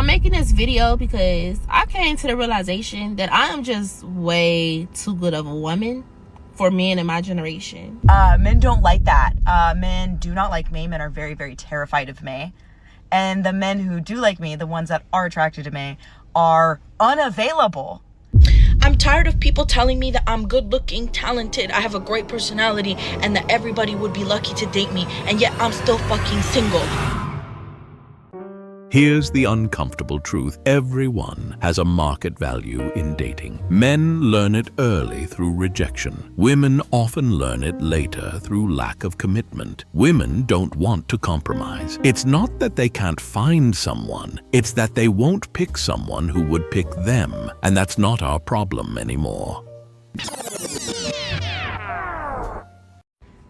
making this video because I came to the realization that I am just way too good of a woman for men in my generation. Men don't like that. Men do not like me. Men are very, very terrified of me. And the men who do like me, the ones that are attracted to me, are unavailable. I'm tired of people telling me that I'm good looking, talented, I have a great personality, and that everybody would be lucky to date me, and yet I'm still fucking single. Here's the uncomfortable truth. Everyone has a market value in dating. Men learn it early through rejection. Women often learn it later through lack of commitment. Women don't want to compromise. It's not that they can't find someone, it's that they won't pick someone who would pick them, and that's not our problem anymore.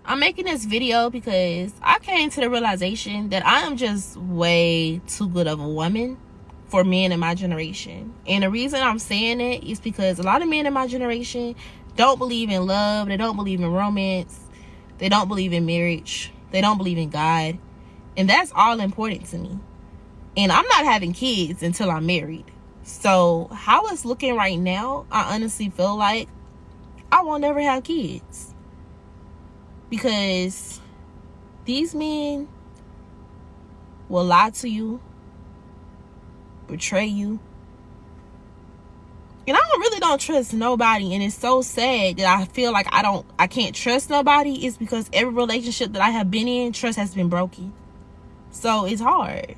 I'm making this video because I came to the realization that I am just way too good of a woman for men in my generation. And the reason I'm saying it is because a lot of men in my generation don't believe in love. They don't believe in romance. They don't believe in marriage. They don't believe in God. And that's all important to me. And I'm not having kids until I'm married. So how it's looking right now, I honestly feel like I won't ever have kids. Because these men will lie to you, betray you. And I really don't trust nobody. And it's so sad that I feel like I can't trust nobody. It's because every relationship that I have been in, trust has been broken. So it's hard.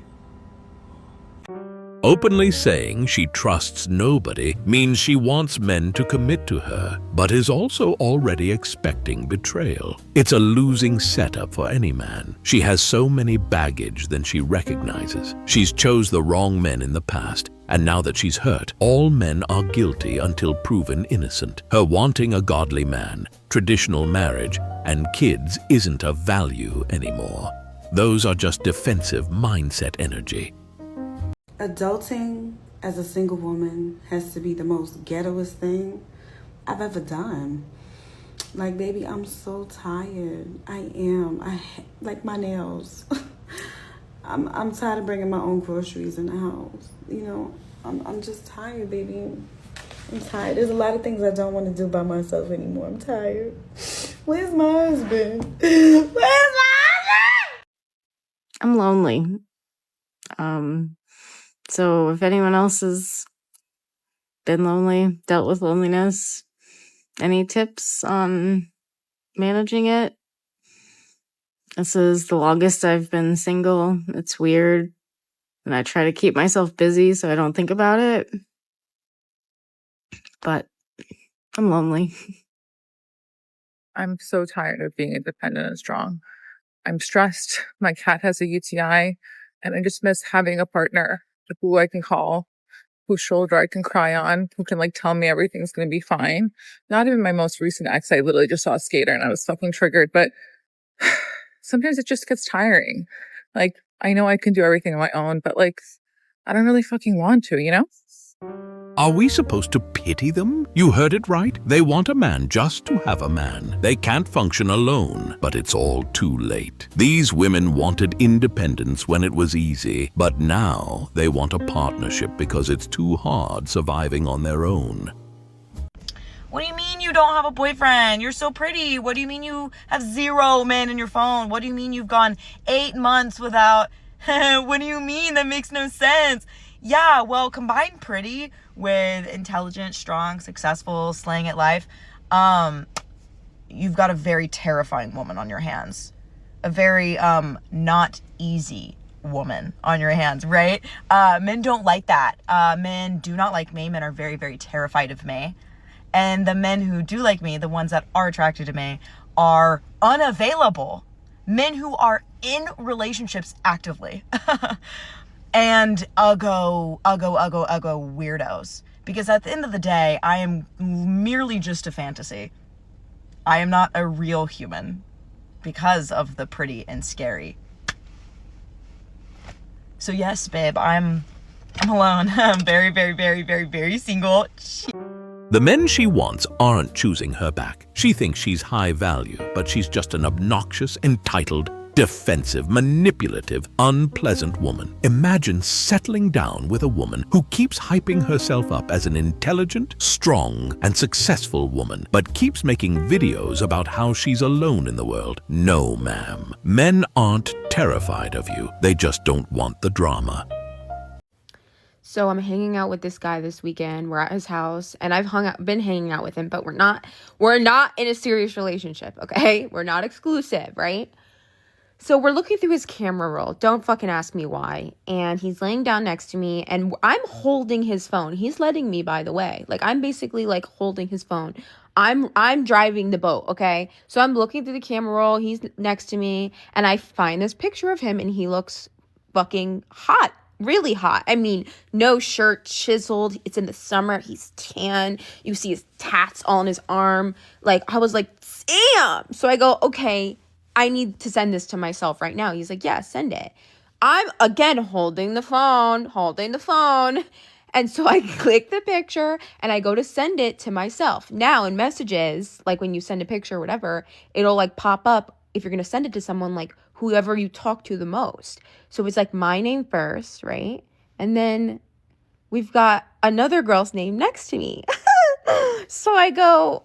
Openly saying she trusts nobody means she wants men to commit to her, but is also already expecting betrayal. It's a losing setup for any man. She has so many baggage than she recognizes. She's chose the wrong men in the past, and now that she's hurt, all men are guilty until proven innocent. Her wanting a godly man, traditional marriage, and kids isn't of value anymore. Those are just defensive mindset energy. Adulting as a single woman has to be the most ghettoest thing I've ever done. Like, baby, I'm so tired. I am. Like my nails. I'm tired of bringing my own groceries in the house. You know, I'm just tired, baby. I'm tired. There's a lot of things I don't want to do by myself anymore. I'm tired. Where's my husband? Where's my husband? I'm lonely. So if anyone else has been lonely, dealt with loneliness, any tips on managing it? This is the longest I've been single. It's weird. And I try to keep myself busy so I don't think about it. But I'm lonely. I'm so tired of being independent and strong. I'm stressed. My cat has a UTI, and I just miss having a partner who I can call, whose shoulder I can cry on, who can tell me everything's going to be fine. Not even my most recent ex, I literally just saw a skater and I was fucking triggered, but sometimes it just gets tiring. I know I can do everything on my own, but I don't really fucking want to, you know? Are we supposed to pity them? You heard it right. They want a man just to have a man. They can't function alone, but it's all too late. These women wanted independence when it was easy, but now they want a partnership because it's too hard surviving on their own. What do you mean you don't have a boyfriend? You're so pretty. What do you mean you have 0 men in your phone? What do you mean you've gone 8 months without... What do you mean? That makes no sense. Yeah, well, combine pretty with intelligent, strong, successful, slaying at life, you've got a very terrifying woman on your hands. A very not easy woman on your hands, right? Men don't like that. Men do not like me. Men are very, very terrified of me. And the men who do like me, the ones that are attracted to me, are unavailable. Men who are in relationships actively. And uggo weirdos. Because at the end of the day, I am merely just a fantasy. I am not a real human because of the pretty and scary. So yes, babe, I'm alone. I'm very, very, very, very, very single. The men she wants aren't choosing her back. She thinks she's high value, but she's just an obnoxious, entitled, Defensive, manipulative, unpleasant woman. Imagine settling down with a woman who keeps hyping herself up as an intelligent, strong, and successful woman, but keeps making videos about how she's alone in the world. No, ma'am. Men aren't terrified of you. They just don't want the drama. So I'm hanging out with this guy this weekend. We're at his house, and I've been hanging out with him, but we're not in a serious relationship, okay? We're not exclusive, right? So we're looking through his camera roll. Don't fucking ask me why. And he's laying down next to me, and I'm holding his phone. He's letting me, by the way. Like, I'm basically like holding his phone. I'm driving the boat, okay? So I'm looking through the camera roll. He's next to me, and I find this picture of him, and he looks fucking hot. Really hot. I mean, no shirt, chiseled. It's in the summer. He's tan. You see his tats all on his arm. Like, I was like, damn. So I go, okay, I need to send this to myself right now. He's like, yeah, send it. I'm, again, holding the phone. And so I click the picture and I go to send it to myself. Now, in messages, like when you send a picture or whatever, it'll like pop up if you're going to send it to someone, like whoever you talk to the most. So it's like my name first, right? And then we've got another girl's name next to me. So I go,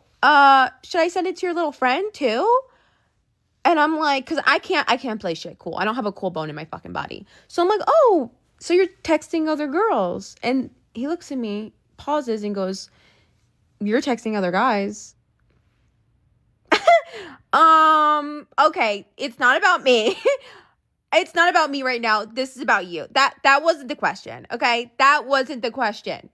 should I send it to your little friend too? And I'm like, because I can't play shit cool. I don't have a cool bone in my fucking body. So I'm like, oh, so you're texting other girls. And he looks at me, pauses, and goes, you're texting other guys. Okay, it's not about me. It's not about me right now. This is about you. That wasn't the question, okay? That wasn't the question.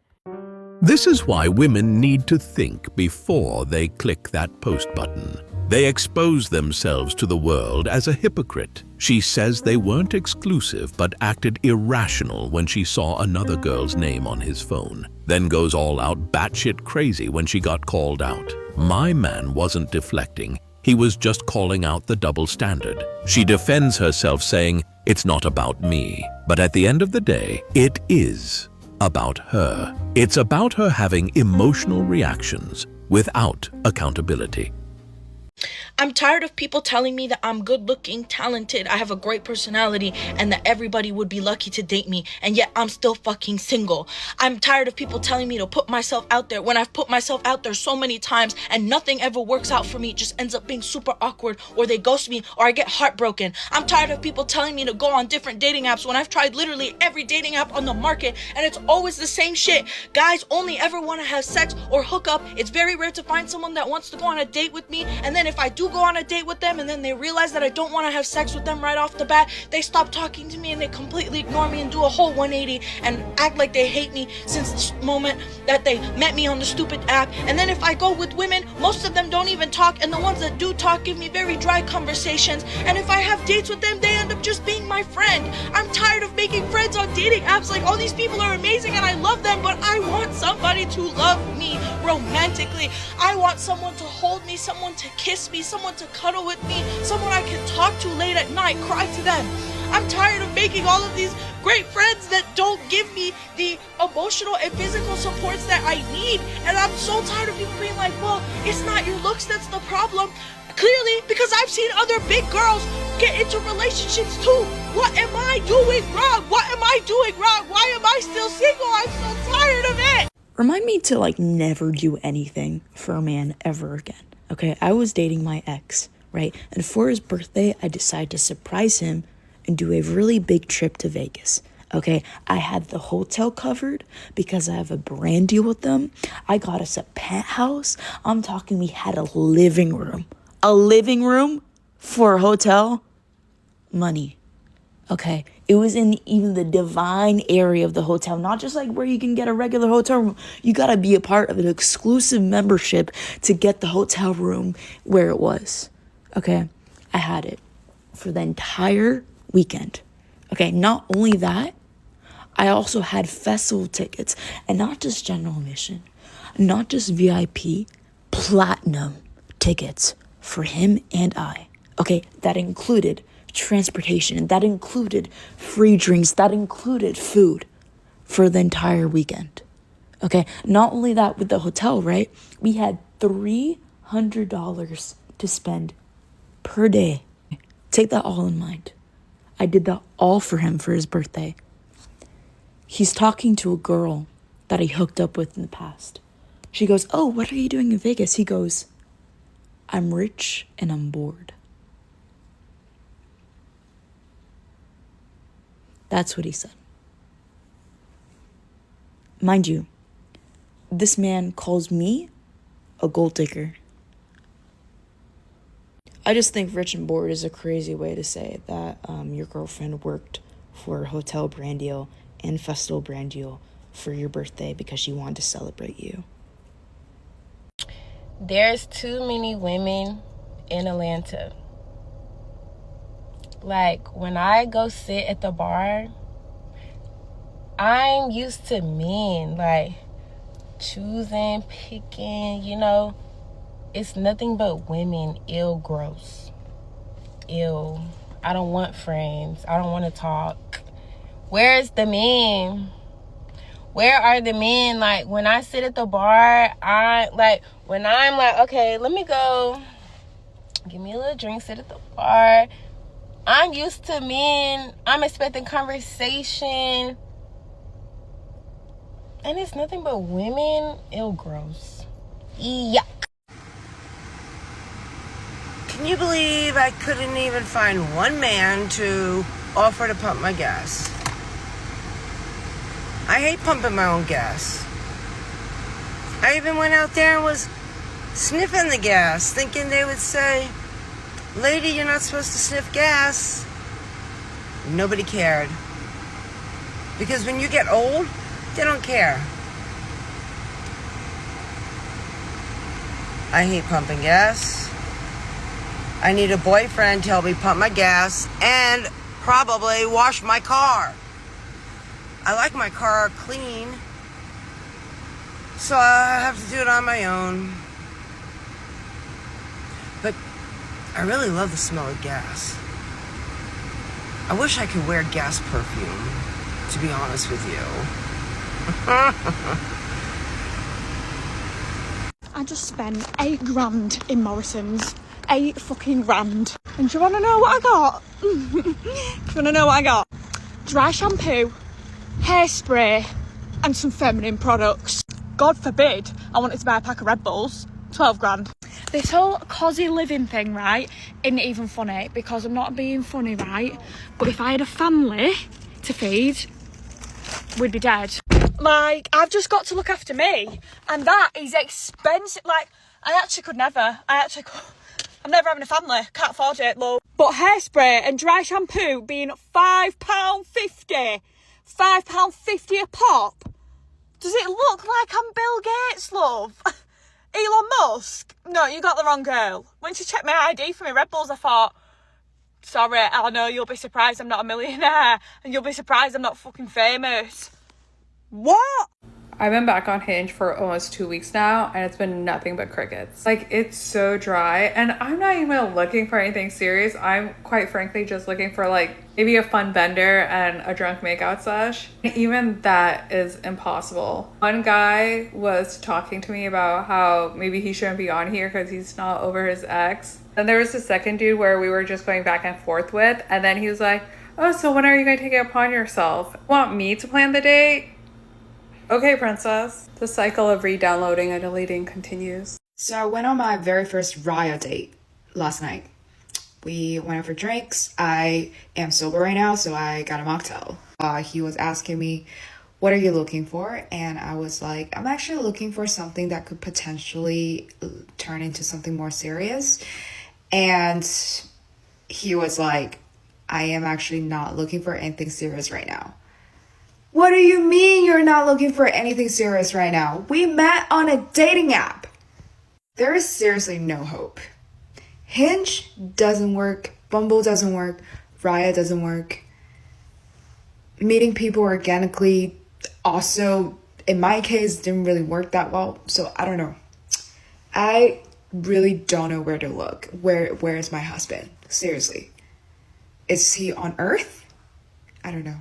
This is why women need to think before they click that post button. They expose themselves to the world as a hypocrite. She says they weren't exclusive but acted irrational when she saw another girl's name on his phone, then goes all out batshit crazy when she got called out. My man wasn't deflecting. He was just calling out the double standard. She defends herself saying, it's not about me. But at the end of the day, it is about her. It's about her having emotional reactions without accountability. I'm tired of people telling me that I'm good looking, talented, I have a great personality, and that everybody would be lucky to date me, and yet I'm still fucking single. I'm tired of people telling me to put myself out there when I've put myself out there so many times and nothing ever works out for me. It just ends up being super awkward, or they ghost me, or I get heartbroken. I'm tired of people telling me to go on different dating apps when I've tried literally every dating app on the market and it's always the same shit. Guys only ever want to have sex or hook up. It's very rare to find someone that wants to go on a date with me, and then if I do go on a date with them and then they realize that I don't want to have sex with them right off the bat, they stop talking to me and they completely ignore me and do a whole 180 and act like they hate me since the moment that they met me on the stupid app. And then if I go with women, most of them don't even talk, and the ones that do talk give me very dry conversations, and if I have dates with them, they end up just being my friend. I'm tired of making friends on dating apps. Like, all these people are amazing and I love them, but I want somebody to love me romantically. I want someone to hold me, someone to kiss me, someone to cuddle with me, someone I can talk to late at night, cry to them. I'm tired of making all of these great friends that don't give me the emotional and physical supports that I need. And I'm so tired of people being like, well, it's not your looks that's the problem. Clearly, because I've seen other big girls get into relationships too. What am I doing wrong? What am I doing wrong? Why am I still single? I'm so tired of it. Remind me to never do anything for a man ever again. Okay, I was dating my ex, right? And for his birthday, I decided to surprise him and do a really big trip to Vegas. Okay, I had the hotel covered because I have a brand deal with them. I got us a penthouse. I'm talking, we had a living room. A living room for a hotel? Money. Okay, it was in even the divine area of the hotel, not just where you can get a regular hotel room. You gotta be a part of an exclusive membership to get the hotel room where it was. Okay, I had it for the entire weekend. Okay, not only that, I also had festival tickets, and not just general admission, not just VIP, platinum tickets for him and I. Okay, that included transportation, that included free drinks, that included food for the entire weekend. Okay, not only that, with the hotel, right? We had $300 to spend per day Take that all in mind. I did that all for him for his birthday. He's talking to a girl that he hooked up with in the past. She goes, "Oh, what are you doing in Vegas?" He goes, "I'm rich and I'm bored." That's what he said. Mind you, this man calls me a gold digger. I just think rich and bored is a crazy way to say that your girlfriend worked for Hotel brand deal and Festival brand deal for your birthday because she wanted to celebrate you. There's too many women in Atlanta. Like, when I go sit at the bar, I'm used to men, like, choosing, picking, you know. It's nothing but women. Ill, gross. Ill. I don't want friends. I don't want to talk. Where's the men? Where are the men? Like, when I sit at the bar, when I'm like, okay, let me go give me a little drink, sit at the bar. I'm used to men. I'm expecting conversation. And it's nothing but women. Ew, gross. Yuck. Can you believe I couldn't even find one man to offer to pump my gas? I hate pumping my own gas. I even went out there and was sniffing the gas, thinking they would say, "Lady, you're not supposed to sniff gas." Nobody cared. Because when you get old, they don't care. I hate pumping gas. I need a boyfriend to help me pump my gas and probably wash my car. I like my car clean, so I have to do it on my own. But I really love the smell of gas. I wish I could wear gas perfume, to be honest with you. I just spent £8 in Morrison's. 8 fucking grand. And do you want to know what I got? Do you want to know what I got? Dry shampoo, hairspray, and some feminine products. God forbid I wanted to buy a pack of Red Bulls. 12 grand. This whole cosy living thing, right, isn't even funny because I'm not being funny, right? But if I had a family to feed, we'd be dead. Like, I've just got to look after me, and that is expensive. Like, I actually could never. I'm never having a family. Can't afford it, love. But hairspray and dry shampoo being £5.50. £5.50 a pop. Does it look like I'm Bill Gates, love? Elon Musk? No, you got the wrong girl. When she checked my ID for my Red Bulls, I thought, sorry, I know you'll be surprised I'm not a millionaire. And you'll be surprised I'm not fucking famous. What? I've been back on Hinge for almost 2 weeks now, and it's been nothing but crickets. Like, it's so dry, and I'm not even looking for anything serious. I'm quite frankly just looking for, like, maybe a fun bender and a drunk makeout sesh. Even that is impossible. One guy was talking to me about how maybe he shouldn't be on here because he's not over his ex. Then there was the second dude where we were just going back and forth with, and then he was like, "Oh, so when are you going to take it upon yourself? Want me to plan the date?" Okay, princess. The cycle of re-downloading and deleting continues. So I went on my very first Raya date last night. We went out for drinks. I am sober right now, so I got a mocktail. He was asking me, "What are you looking for?" And I was like, "I'm actually looking for something that could potentially turn into something more serious." And he was like, "I am actually not looking for anything serious right now." What do you mean you're not looking for anything serious right now? We met on a dating app. There is seriously no hope. Hinge doesn't work. Bumble doesn't work. Raya doesn't work. Meeting people organically also, in my case, didn't really work that well. So I don't know. I really don't know where to look. Where is my husband? Seriously. Is he on Earth? I don't know.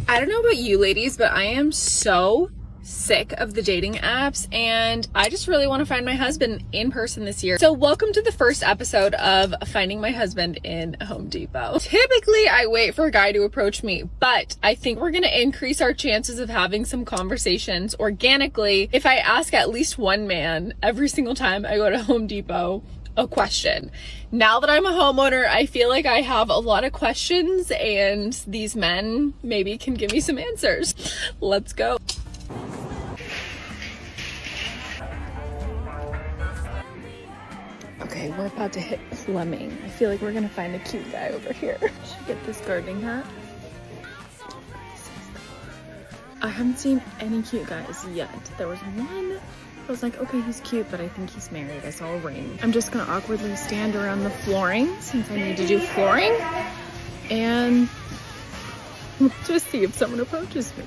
I don't know about you ladies, but I am so sick of the dating apps, and I just really want to find my husband in person this year. So welcome to the first episode of Finding My Husband in Home Depot. Typically I wait for a guy to approach me, but I think we're going to increase our chances of having some conversations organically if I ask at least one man every single time I go to Home Depot a question. Now that I'm a homeowner, I feel like I have a lot of questions, and these men maybe can give me some answers. Let's go. Okay, we're about to hit Fleming. I feel like we're gonna find a cute guy over here. Should get this gardening hat. I haven't seen any cute guys yet. There was one. I was like, okay, he's cute, but I think he's married. I saw a ring. I'm just gonna awkwardly stand around the flooring since I need to do flooring, and just see if someone approaches me.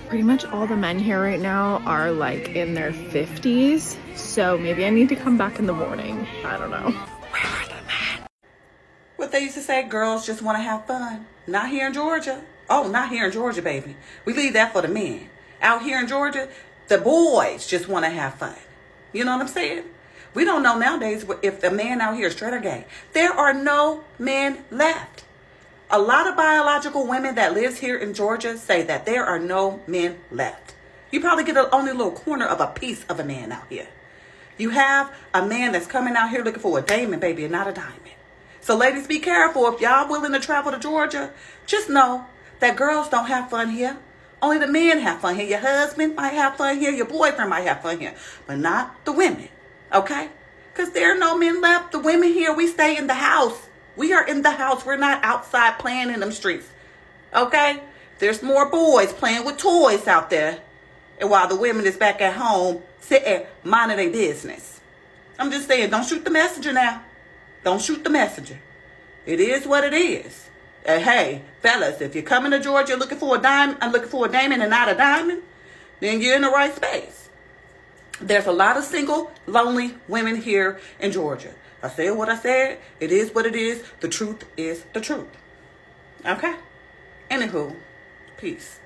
Pretty much all the men here right now are like in their 50s, so maybe I need to come back in the morning. I don't know. Where are the men? What they used to say, girls just want to have fun. Not here in Georgia. Oh, not here in Georgia, baby. We leave that for the men. Out here in Georgia, the boys just want to have fun. You know what I'm saying? We don't know nowadays if the man out here is straight or gay. There are no men left. A lot of biological women that lives here in Georgia say that there are no men left. You probably get only a little corner of a piece of a man out here. You have a man that's coming out here looking for a diamond, baby, and not a diamond. So ladies, be careful. If y'all willing to travel to Georgia, just know that girls don't have fun here. Only the men have fun here. Your husband might have fun here. Your boyfriend might have fun here. But not the women, okay? Because there are no men left. The women here, we stay in the house. We are in the house. We're not outside playing in them streets, okay? There's more boys playing with toys out there. And while the women is back at home, sitting, minding their business. I'm just saying, don't shoot the messenger now. Don't shoot the messenger. It is what it is. And hey, fellas, if you're coming to Georgia looking for a diamond, and not a diamond, then you're in the right space. There's a lot of single, lonely women here in Georgia. I said what I said. It is what it is. The truth is the truth. Okay? Anywho, peace.